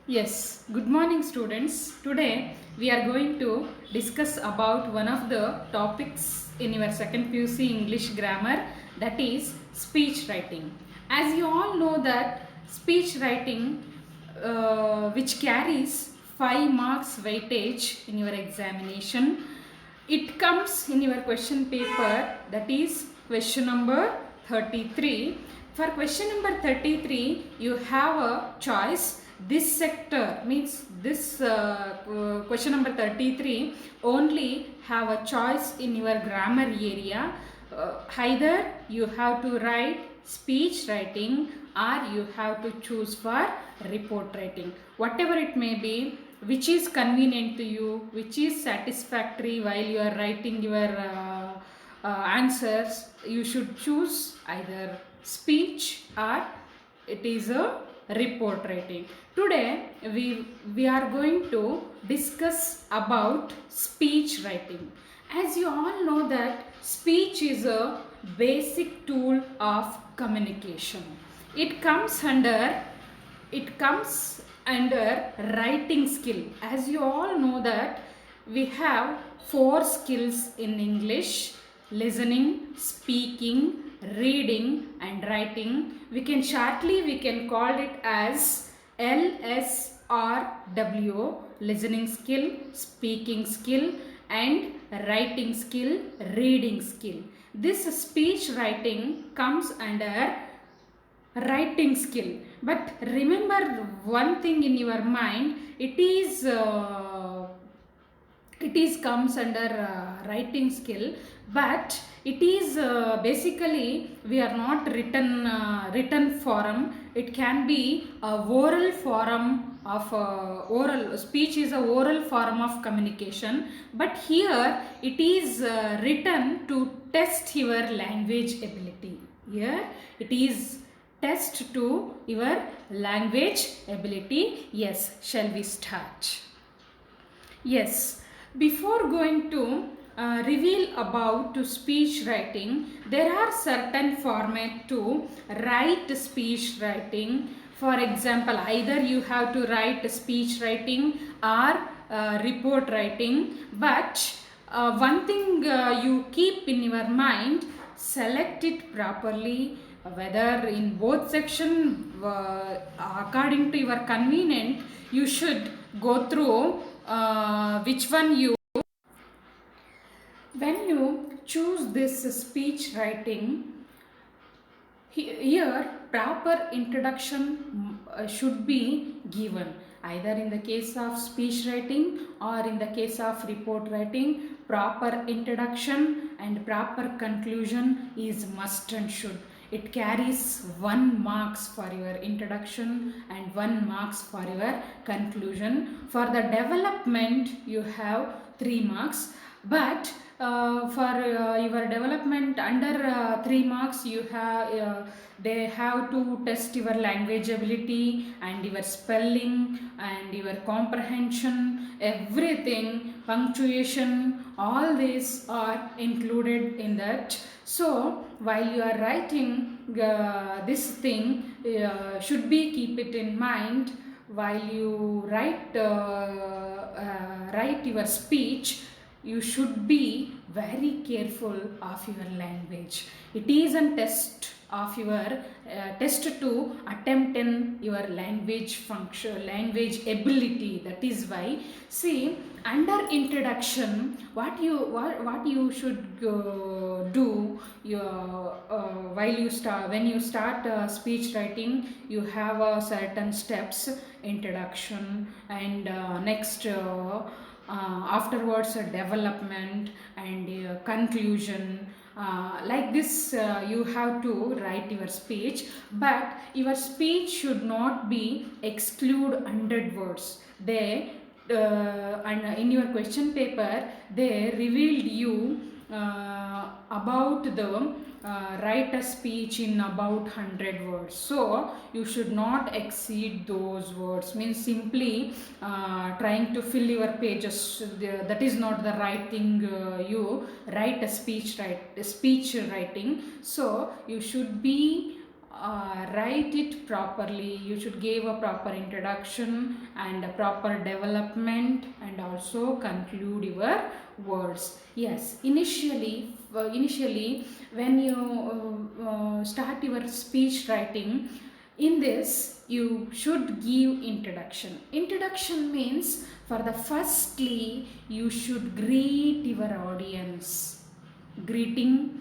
Yes, good morning students. Today we are going to discuss about one of the topics in your second PUC English grammar, that is speech writing. As you all know that speech writing which carries 5 marks weightage in your examination, it comes in your question paper, that is question number 33. For question number 33 you have a choice. This sector means this question number 33 only have a choice in your grammar area. Either you have to write speech writing or you have to choose for report writing, whatever it may be, which is convenient to you, which is satisfactory while you are writing your answers. You should choose either speech or it is a report writing. Today we are going to discuss about speech writing. As you all know that speech is a basic tool of communication. It comes under it comes under writing skill. As you all know that we have four skills in English: listening, speaking, reading and writing. We can call it as LSRW: listening skill, speaking skill and writing skill, reading skill. This speech writing comes under writing skill. But remember one thing in your mind, it is comes under writing skill, but it is basically we are not written form. It can be a oral form of oral speech is a oral form of communication, but here it is written to test your language ability. Here it is test to your language ability. Yes, shall we start? Yes, before going to reveal about to speech writing, there are certain format to write speech writing. For example, either you have to write speech writing or report writing, but one thing you keep in your mind, select it properly, whether in both section according to your convenient. You should go through which one you. When you choose this speech writing, here proper introduction should be given. Either in the case of speech writing or in the case of report writing, proper introduction and proper conclusion is must and should. It carries 1 marks for your introduction and 1 marks for your conclusion. For the development you have 3 marks, but for your development under 3 marks you have they have to test your language ability and your spelling and your comprehension, everything, punctuation, all these are included in that. So while you are writing this thing, should be keep it in mind while you write your speech. You should be very careful of your language. It is a test of your test to attempt in your language function, language ability. That is why, see, under introduction, what you should do your while you start when you start speech writing, you have certain steps: introduction and next afterwards development and conclusion. Like this you have to write your speech, but your speech should not be exclude 100 words. They and in your question paper they revealed you about the write a speech in about 100 words. So you should not exceed those words, means simply trying to fill your pages. That is not the right thing. You write a speech writing, so you should be write it properly. You should give a proper introduction and a proper development, and also conclude your words. Yes, initially when you start your speech writing, in this you should give introduction. Introduction means, for the firstly you should greet your audience. Greeting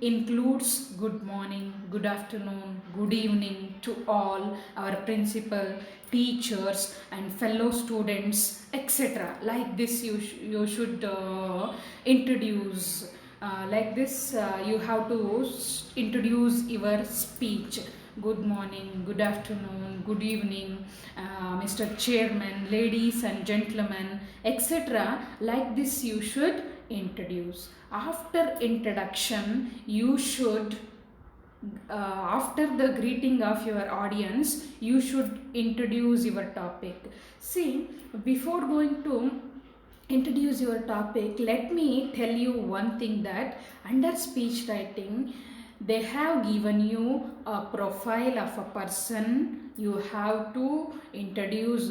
includes good morning, good afternoon, good evening to all our principal, teachers, and fellow students, etc. Like this, you should introduce. Like this, you have to introduce your speech. Good morning, good afternoon, good evening, Mr. Chairman, ladies and gentlemen, etc. Like this, you should introduce. After introduction, you should, after the greeting of your audience, you should introduce your topic. See, before going to introduce your topic, let me tell you one thing, that under speech writing, they have given you a profile of a person. You have to introduce,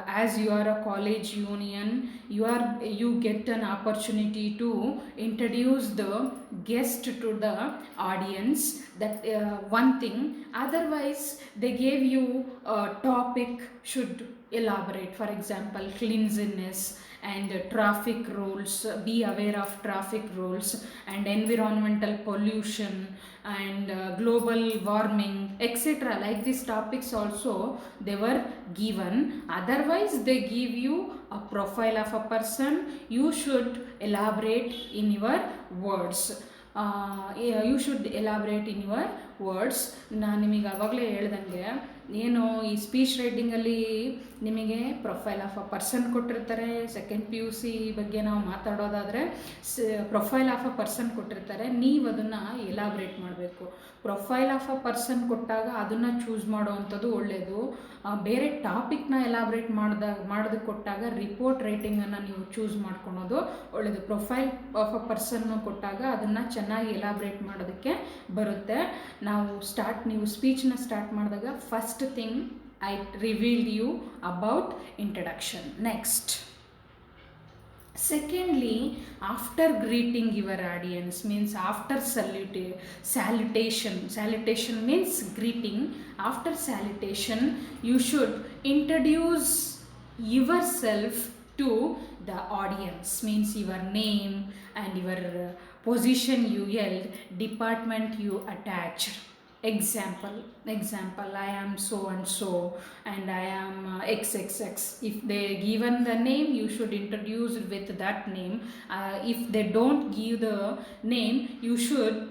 as you are a college union, you get an opportunity to introduce the guest to the audience. That one thing. Otherwise, they gave you a topic, should elaborate. For example, cleanliness and traffic rules, be aware of traffic rules, and environmental pollution, and global warming, etc. Like these topics also they were given. Otherwise, they give you a profile of a person. You should elaborate in your words. You should elaborate in your words. ನಾನು ನಿಮಗೆ ಆವಾಗಲೇ ಹೇಳ್ದಂಗೆ, ಏನು ಈ speech ರೈಟಿಂಗಲ್ಲಿ ನಿಮಗೆ profile of a person ಕೊಟ್ಟಿರ್ತಾರೆ. Second PUC ಬಗ್ಗೆ ನಾವು ಮಾತಾಡೋದಾದರೆ, ಪ್ರೊಫೈಲ್ ಆಫ್ ಅ ಪರ್ಸನ್ ಕೊಟ್ಟಿರ್ತಾರೆ. ನೀವು ಅದನ್ನು ಎಲಾಬ್ರೇಟ್ ಮಾಡಬೇಕು. ಪ್ರೊಫೈಲ್ ಆಫ್ ಅ ಪರ್ಸನ್ ಕೊಟ್ಟಾಗ ಅದನ್ನು ಚೂಸ್ ಮಾಡೋವಂಥದ್ದು ಒಳ್ಳೆಯದು. ಬೇರೆ ಟಾಪಿಕ್ನ ಎಲಾಬ್ರೇಟ್ ಮಾಡೋದಕ್ಕೆ ಕೊಟ್ಟಾಗ ರಿಪೋರ್ಟ್ ರೈಟಿಂಗನ್ನು ನೀವು ಚೂಸ್ ಮಾಡ್ಕೊಳೋದು ಒಳ್ಳೆಯದು. ಪ್ರೊಫೈಲ್ ಆಫ್ ಅ ಪರ್ಸನ್ನು ಕೊಟ್ಟಾಗ ಅದನ್ನು ಚೆನ್ನಾಗಿ ಎಲಾಬ್ರೇಟ್ ಮಾಡೋದಕ್ಕೆ ಬರುತ್ತೆ. ನೀವು ಸ್ಪೀಚ್ನ ಸ್ಟಾರ್ಟ್ ಮಾಡಿದಾಗ first thing I revealed you about introduction. Next, secondly, after greeting your audience, means after salutation means greeting. After salutation, you should introduce yourself to the audience, means your name and your position you held, department you attached. Example, I am so and so, and I am XXX. If they given the name, you should introduce with that name. If they don't give the name, you should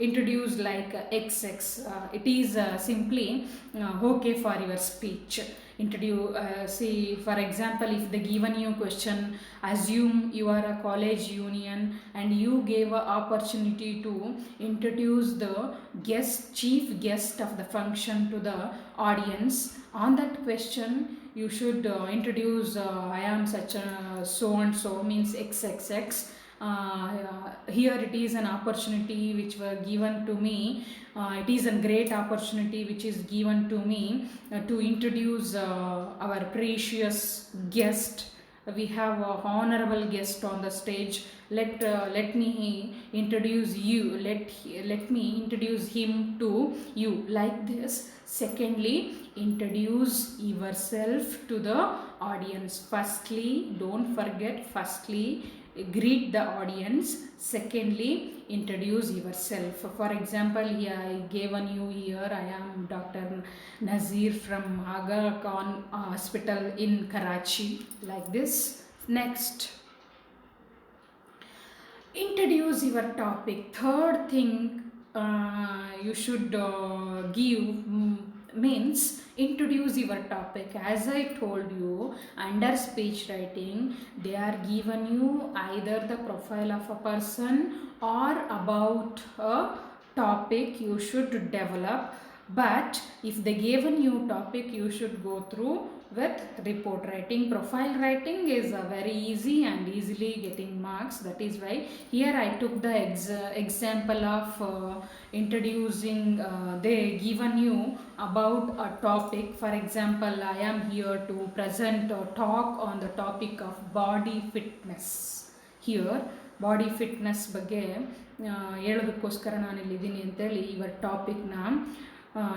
introduce like XX. It is simply okay for your speech. See, for example, if they given you question, assume you are a college union and you gave an opportunity to introduce the chief guest of the function to the audience. On that question, you should introduce, I am such a so and so, means XXX. Here it is an opportunity which were given to me. It is a great opportunity which is given to me to introduce our precious guest. We have a honorable guest on the stage. Let me introduce you. Let me introduce him to you. Like this. Secondly, introduce yourself to the audience. Firstly, don't forget, firstly greet the audience. Secondly, introduce yourself. For example, here I given you here, I am Dr. Nazir from Aga Khan Hospital in Karachi. Like this. Next, introduce your topic. Third thing you should give means introduce your topic. As I told you, under speech writing, they are given you either the profile of a person or about a topic you should develop. But if they given you topic, you should go through with report writing. Profile writing is very easy and easily getting marks. That is why here I took the example of introducing, they given you about a topic. For example, I am here to present or talk on the topic of body fitness. Here body fitness ಬಗ್ಗೆ ಹೇಳೋದಕ್ಕೋಸ್ಕರ ನಾನು ಇಲ್ಲಿದ್ದೀನಿ ಅಂತೇಳಿ ಇವರ ಟಾಪಿಕ್ನ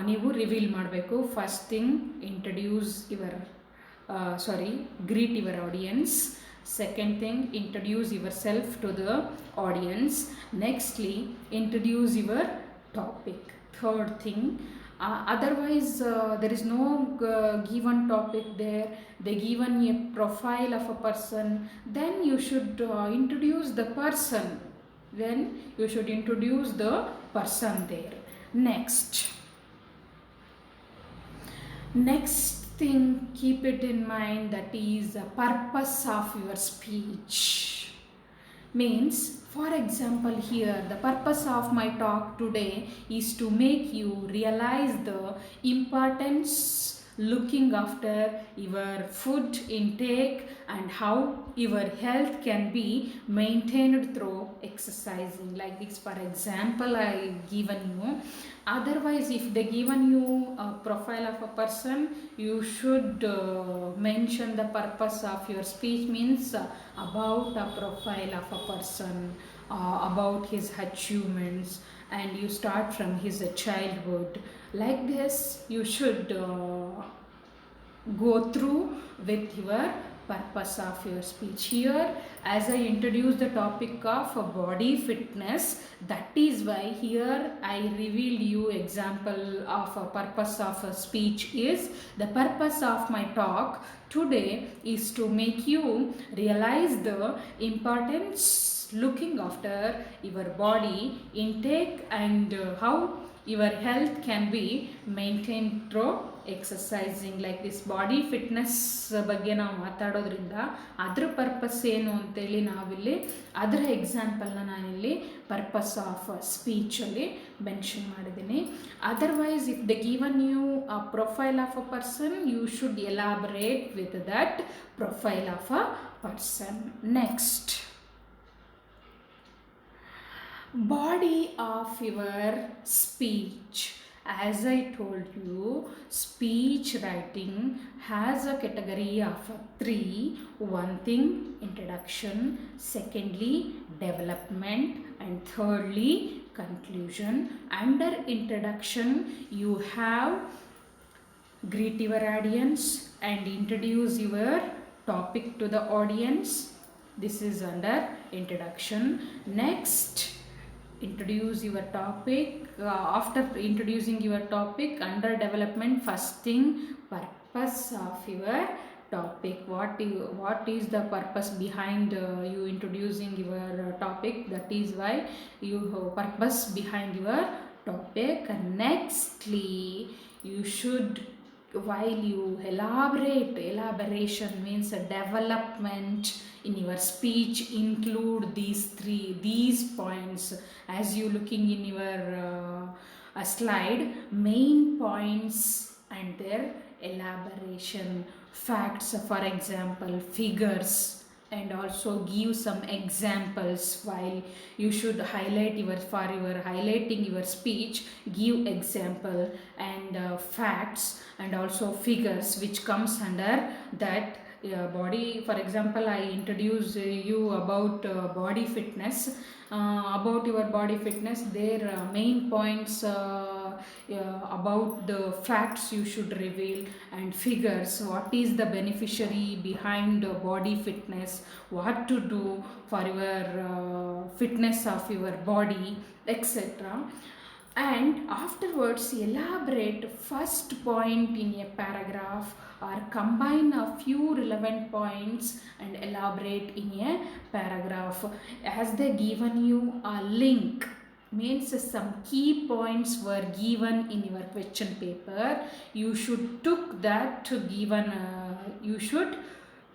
ನೀವು reveal ಮಾಡಬೇಕು. First thing, introduce your greet your audience. Second thing, introduce yourself to the audience. Nextly, introduce your topic. Third thing, otherwise there is no given topic there, they given a profile of a person, then you should introduce the person. Then you should introduce the person there. Next thing, keep it in mind, that is the purpose of your speech. Means, for example, here the purpose of my talk today is to make you realize the importance looking after your food intake and how your health can be maintained through exercising. Like this, for example, I given you. Otherwise, if they given you a profile of a person, you should mention the purpose of your speech. Means about a profile of a person, about his achievements, and you start from his childhood. Like this, you should go through with your purpose of your speech. Here, as I introduce the topic of body fitness, that is why here I reveal you example of a purpose of a speech is, the purpose of my talk today is to make you realize the importance looking after your body intake and how your health can be maintained through exercising. Like this, body fitness ಬಗ್ಗೆ ನಾವು ಮಾತಾಡೋದ್ರಿಂದ ಅದ್ರ purpose ಏನು ಅಂತೇಳಿ ನಾವಿಲ್ಲಿ ಅದರ ಎಕ್ಸಾಂಪಲ್ನ ನಾನಿಲ್ಲಿ purpose of ಸ್ಪೀಚಲ್ಲಿ ಮೆನ್ಷನ್ ಮಾಡಿದ್ದೀನಿ. Otherwise if the given you a profile of a person, you should elaborate with that profile of a person. Next, body of your speech. As I told you, speech writing has a category of three. One thing, introduction. Secondly, development. And thirdly, conclusion. Under introduction, you have greet your audience and introduce your topic to the audience. This is under introduction. Next, introduce your topic. After introducing your topic, under development, first thing, purpose of your topic. What is the purpose behind you introducing your topic? That is why you have purpose behind your topic. And nextly, you should, while you elaboration means a development in your speech, include these points. As you looking in your slide, main points and their elaboration, facts, for example, figures, and also give some examples. While you should highlight for your highlighting your speech, give example and facts and also figures which comes under that body. For example, I introduce you about body fitness. About your body fitness, their main points about the facts you should reveal, and figures, what is the beneficiary behind body fitness, what to do for your fitness of your body, etc. And afterwards, elaborate first point in a paragraph or combine a few relevant points and elaborate in a paragraph. As they given you a link, means some key points were given in your question paper, you should took that to given you should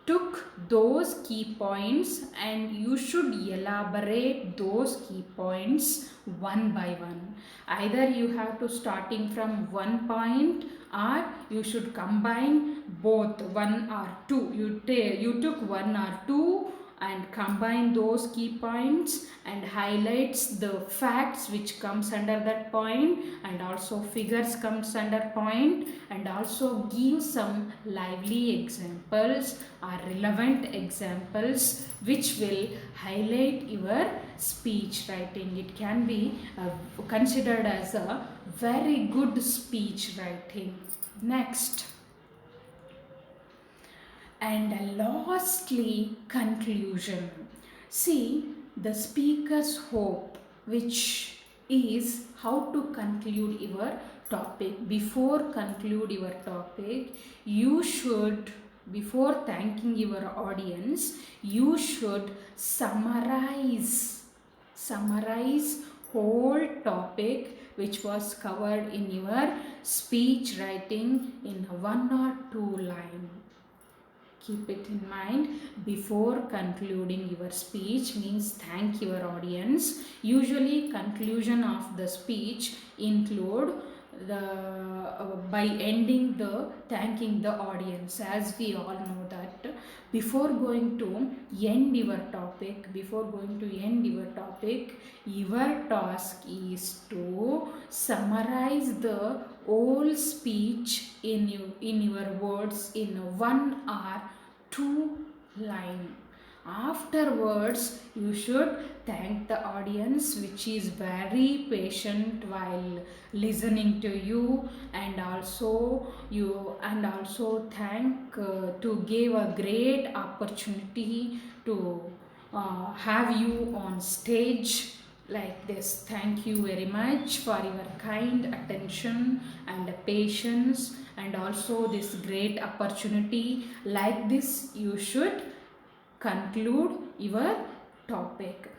took those key points and you should elaborate those key points one by one. Either you have to starting from one point, or you should combine both one or two. You took one or two and combine those key points and highlights the facts which comes under that point, and also figures comes under point, and also give some lively examples or relevant examples which will highlight your speech writing. It can be considered as a very good speech writing. Next, and lastly, conclusion. See, the speaker's hope, which is how to conclude your topic. Before conclude your topic, you should, before thanking your audience, you should summarize whole topic which was covered in your speech writing in one or two lines. Keep it in mind. Before concluding your speech means thank your audience. Usually conclusion of the speech include the by ending the thanking the audience. As we all know that before going to end your topic, your task is to summarize the whole speech in your words in 1 or 2 line. Afterwards, you should thank the audience, which is very patient while listening to you, and also thank to give a great opportunity to have you on stage like this. Thank you very much for your kind attention and patience, and also this great opportunity. Like this, you should conclude your topic.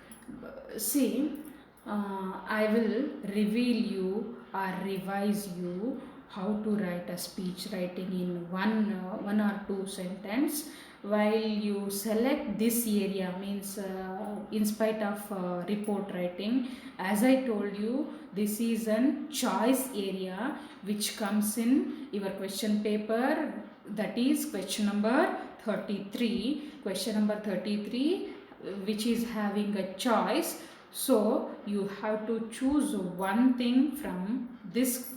See, I will reveal you or revise you how to write a speech writing in one or two sentence. While you select this area, means in spite of report writing, as I told you, this is an choice area which comes in your question paper, that is question number 33, which is having a choice. So you have to choose one thing from this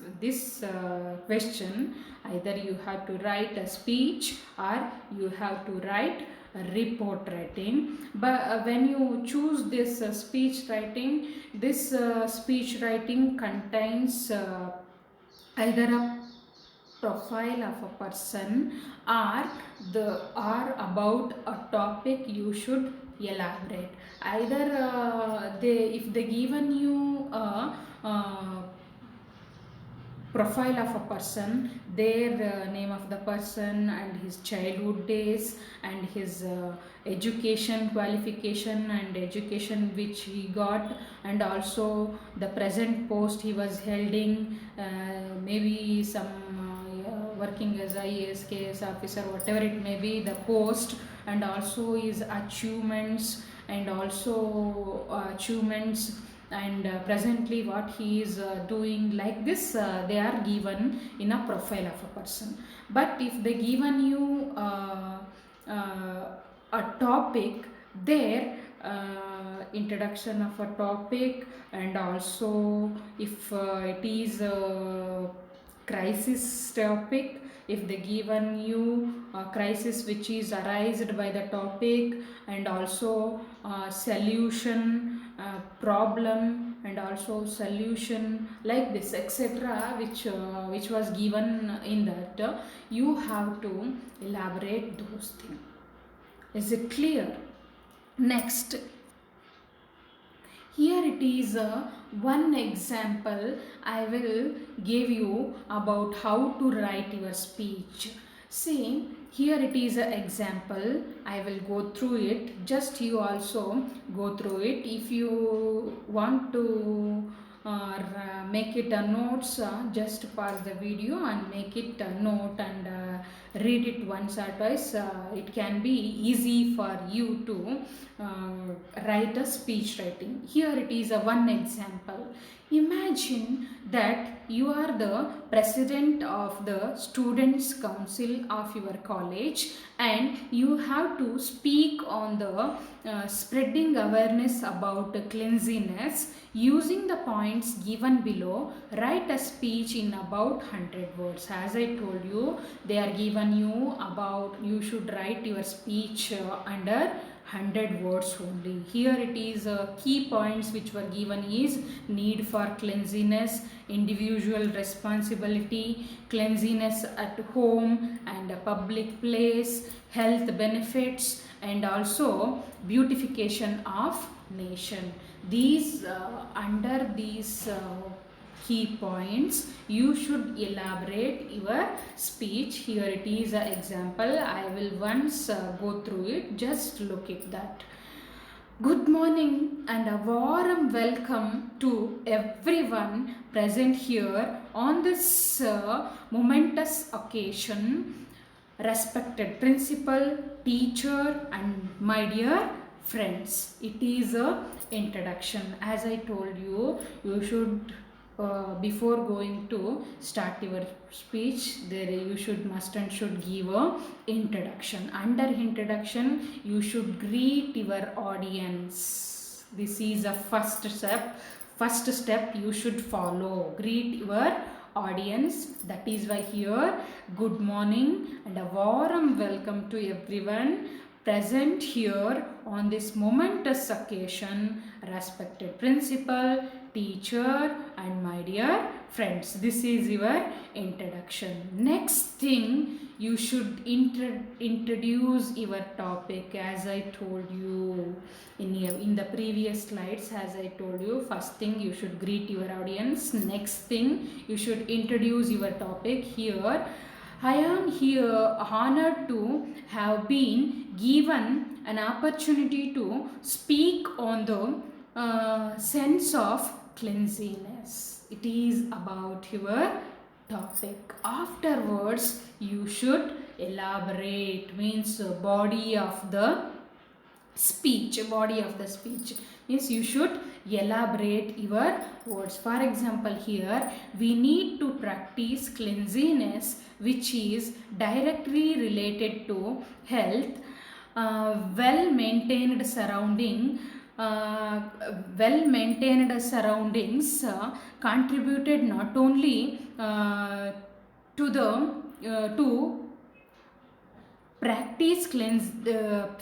question. Either you have to write a speech or you have to write a report writing. But when you choose this speech writing, this speech writing contains either a profile of a person or about a topic you should elaborate. Either if they given you a profile of a person, their name of the person and his childhood days and his education qualification and education which he got, and also the present post he was holding, maybe some working as IAS, KS officer, whatever it may be, the post, and also his achievements, and presently what he is doing. Like this, they are given in a profile of a person. But if they given you a topic, there introduction of a topic, and also if it is a crisis topic, if they given you a crisis which is arised by the topic, and also solution, problem, and also solution, like this, etc., which was given in that, you have to elaborate those things. Is it clear? Next, here it is one example I will give you about how to write your speech. See, here it is an example. I will go through it. Just you also go through it. If you want to or make it a notes. Just pause the video and make it a note and read it once or twice. It can be easy for you to write a speech writing. Here it is a one example. Imagine that you are the president of the students council of your college and you have to speak on the spreading awareness about cleanliness. Using the points given below, write a speech in about 100 words. As I told you, they are given you about, you should write your speech under 100 words only. Here it is key points which were given is need for cleanliness, individual responsibility, cleanliness at home and a public place, health benefits, and also beautification of nation. These under these key points you should elaborate your speech. Here it is an example. I will once go through it. Just look at that. Good morning and a warm welcome to everyone present here on this momentous occasion. Respected principal, teacher and my dear friends. It is a introduction. As I told you, you should before going to start your speech, there you should must and should give a introduction. Under introduction you should greet your audience. This is a first step you should follow. Greet your audience. That is why here good morning and a warm welcome to everyone present here on this momentous occasion. Respected principal, teacher and my dear friends. This is your introduction. Next thing, you should introduce your topic. As I told you in the previous slides, as I told you, first thing you should greet your audience. Next thing you should introduce your topic. Here I am here honored to have been given an opportunity to speak on the sense of cleanliness. It is about your topic. Afterwards you should elaborate, means body of the speech means you should elaborate your words. For example, here we need to practice cleanliness, which is directly related to health. Well maintained surroundings contributed not only to practice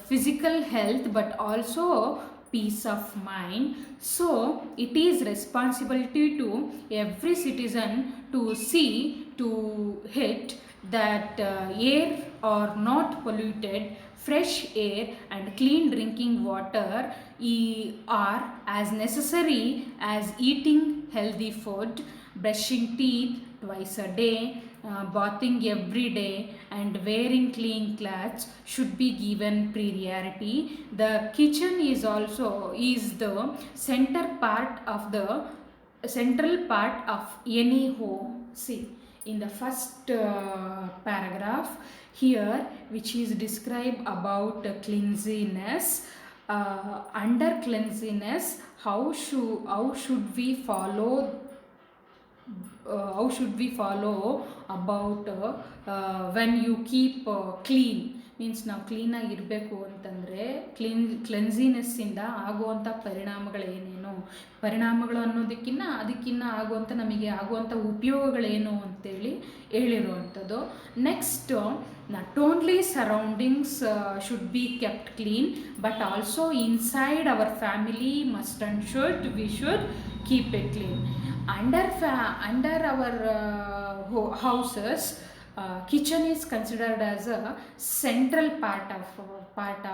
physical health but also peace of mind. So it is responsibility to every citizen to see to it that air are not polluted, fresh air and clean drinking water are as necessary as eating healthy food, brushing teeth twice a day, bathing every day and wearing clean clothes should be given priority. The kitchen is the central part of any home. See, in the first paragraph here, which is described about cleanliness, under cleanliness how should we follow about when you keep clean, means ನಾವು ಕ್ಲೀನಾಗಿ ಇರಬೇಕು ಅಂತಂದರೆ ಕ್ಲೆನ್ಸಿನೆಸ್ಸಿಂದ ಆಗುವಂಥ ಪರಿಣಾಮಗಳು ಅದಕ್ಕಿನ್ನ ಆಗುವಂಥ ನಮಗೆ ಆಗುವಂಥ ಉಪಯೋಗಗಳೇನು ಅಂತೇಳಿ ಹೇಳಿರುವಂಥದ್ದು. Next, not only surroundings should be kept clean but also inside our family we should keep it clean. Under our houses, kitchen is considered as a central part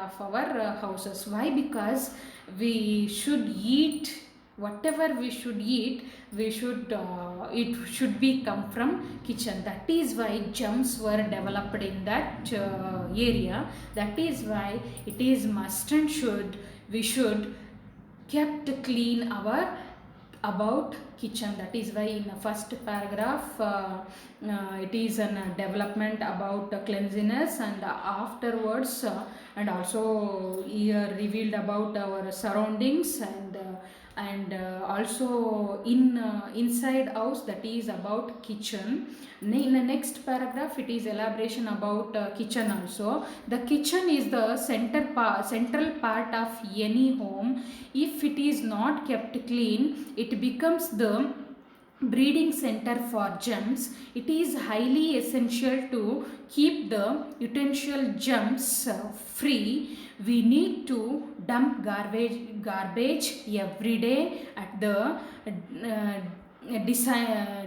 of our houses. Why? Because we should eat whatever we should eat, it should be come from kitchen. That is why germs were developed in that area. That is why it is must and we should kept clean our about kitchen. That is why in the first paragraph it is a development about cleanliness, and afterwards and also here revealed about our surroundings, and also in inside house, that is about kitchen. In the next paragraph it is elaboration about kitchen also. The kitchen is the central part of any home. If it is not kept clean, it becomes the breeding center for germs. It is highly essential to keep the utensil germs free. We need to dump garbage every day at the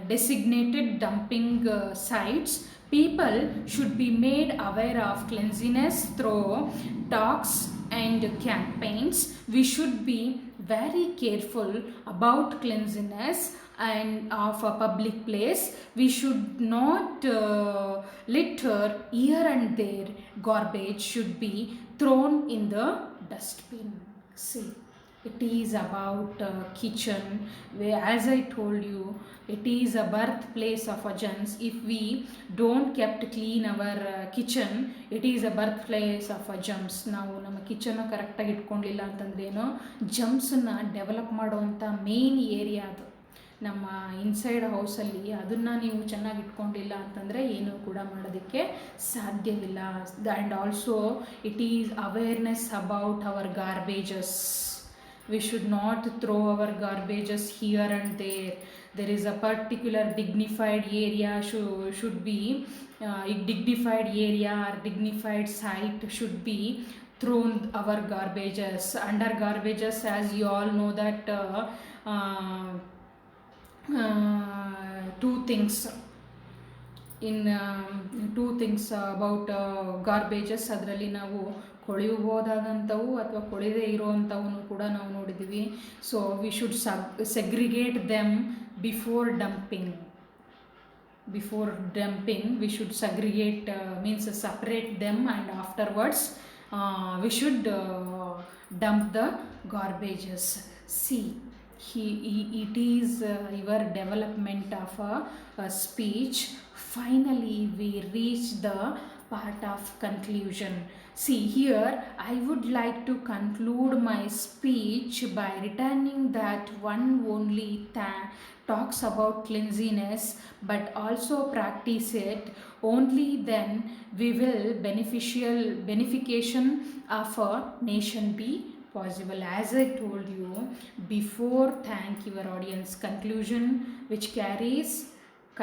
designated dumping sites. People should be made aware of cleanliness through talks and campaigns. We should be very careful about cleanliness and of a public place. We should not litter here and there. Garbage should be thrown in the dustbin. See, it is about kitchen, where, as I told you, it is a birthplace of a germs. If we don't kept clean our kitchen, it is a birthplace of a germs. ನಾವು ನಮ್ಮ ಕಿಚನ್ನ ಕರೆಕ್ಟಾಗಿ ಇಟ್ಕೊಂಡಿಲ್ಲ ಅಂತಂದ್ರೆ ಏನೋ ಜಮ್ಸನ್ನು develop ಮಾಡುವಂಥ main area ಅದು ನಮ್ಮ inside ಹೌಸಲ್ಲಿ. ಅದನ್ನು ನೀವು ಚೆನ್ನಾಗಿ ಇಟ್ಕೊಂಡಿಲ್ಲ ಅಂತಂದರೆ ಏನೂ ಕೂಡ ಮಾಡೋದಕ್ಕೆ ಸಾಧ್ಯವಿಲ್ಲ. And also it is awareness about our garbages. We should not throw our garbages here and there. There is a particular dignified area should be dignified area or dignified site should be thrown our garbages. Under garbages, as you all know that two things about garbages. ಅದರಲ್ಲಿ ನಾವು ಕೊಳೆಯಬಹುದಾದಂಥವು ಅಥವಾ ಕೊಳೆಯದೇ ಇರುವಂಥವನ್ನು ಕೂಡ ನಾವು ನೋಡಿದ್ದೀವಿ. So we should segregate them before dumping. We should segregate, means separate them, and afterwards we should dump the garbages. See, it is your development of a speech. Finally we reach the part of conclusion. See, here I would like to conclude my speech by returning that one only talks about cleanliness, but also practice it. Only then we will benefication of a nation be possible. As I told you before, thank your audience. Conclusion, which carries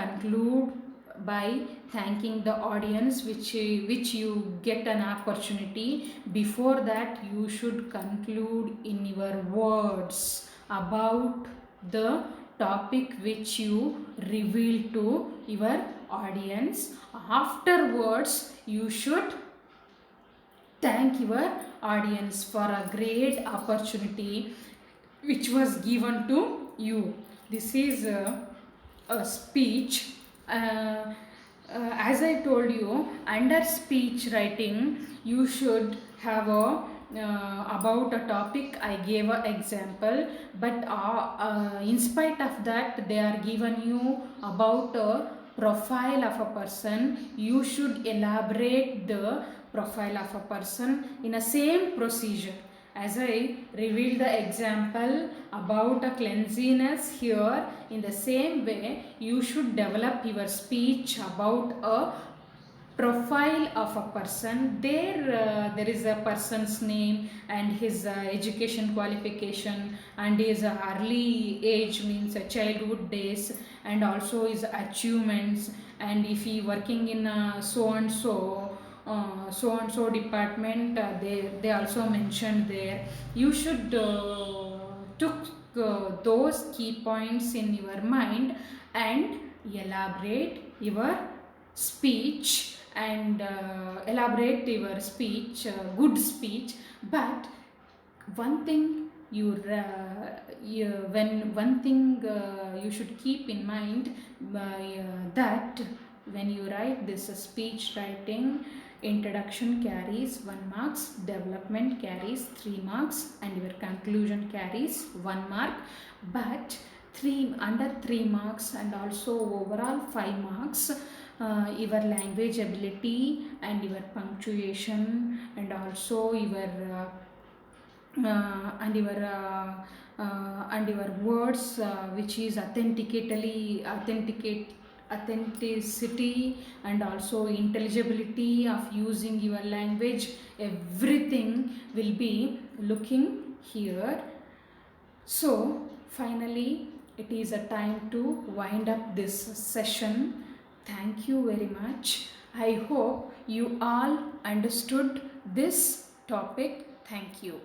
conclude by thanking the audience, which you get an opportunity. Before that, you should conclude in your words about the topic which you reveal to your audience. Afterwards, you should thank your audience for a great opportunity which was given to you. This is a speech. As I told you, under speech writing, you should have about a topic. I gave an example, but in spite of that, they are given you about a profile of a person. You should elaborate the profile of a person in a same procedure. As I revealed the example about a cleanliness here, in the same way you should develop your speech about a profile of a person. There is a person's name and his education qualification, and his early age, means childhood days, and also his achievements, and if he working in so and so department, they also mentioned there. You should took those key points in your mind and elaborate your speech, and good speech. But one thing you should keep in mind, that when you write this speech writing, introduction carries 1 marks, development carries 3 marks, and your conclusion carries 1 mark. But under 3 marks and also overall 5 marks. Your language ability and your punctuation and also your and your words, which is authenticity and also intelligibility of using your language, everything will be looking here. So finally it is a time to wind up this session. Thank you very much. I hope you all understood this topic. Thank you.